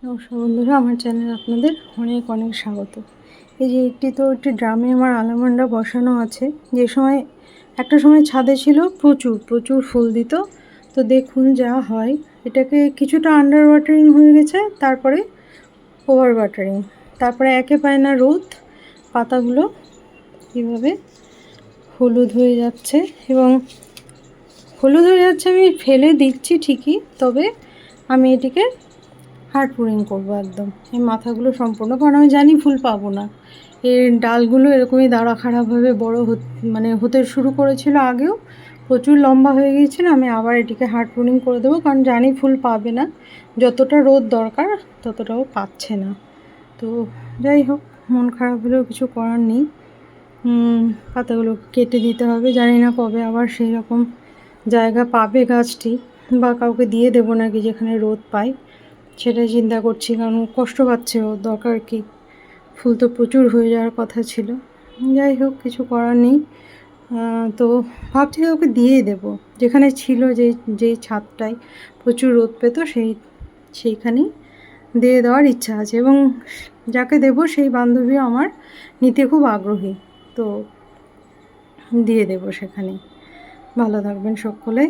নমস্কার বন্ধুরা, আমার চ্যানেলে আপনাদের অনেক অনেক স্বাগত। এই যে একটি ড্রামে আমার আলামান্ডা বসানো আছে। যে সময় একটা সময় ছাদে ছিল, প্রচুর প্রচুর ফুল দিত। তো দেখুন যা হয়, এটাকে কিছুটা আন্ডার ওয়াটারিং হয়ে গেছে, তারপরে ওভার ওয়াটারিং, তারপরে একে পায় না রোদ, পাতাগুলো কীভাবে হলুদ হয়ে যাচ্ছে। এবং হলুদ হয়ে যাচ্ছে, আমি ফেলে দিচ্ছি ঠিকই, তবে আমি এটিকে হার্ড পুরিং করবো একদম এই মাথাগুলো সম্পূর্ণ, কারণ আমি জানি ফুল পাবো না। এর ডালগুলো এরকমই দাঁড়া খারাপভাবে বড় হতে শুরু করেছিল, আগেও প্রচুর লম্বা হয়ে গিয়েছিল। আমি আবার এটিকে হার্ড পুরিং করে দেবো, কারণ জানি ফুল পাবে না, যতটা রোদ দরকার ততটাও পাচ্ছে না। তো যাই হোক, মন খারাপ হলেও কিছু করার নেই। পাতাগুলো কেটে দিতে হবে। জানি না কবে আবার সেই রকম জায়গা পাবে গাছটি, বা কাউকে দিয়ে দেবো নাকি যেখানে রোদ পায়, সেটাই চিন্তা করছি। কারণ কষ্ট পাচ্ছে, ও দরকার কি, ফুল তো প্রচুর হয়ে যাওয়ার কথা ছিল। যাই হোক, কিছু করার নেই। তো ভাবছি ওকে দিয়েই দেবো, যেখানে ছিল, যেই ছাদটায় প্রচুর রোদ পেত, সেইখানেই দিয়ে দেওয়ার ইচ্ছা আছে। এবং যাকে দেবো সেই বান্ধবীও আমার নিতে খুব আগ্রহী, তো দিয়ে দেবো সেখানে। ভালো থাকবেন সকলে।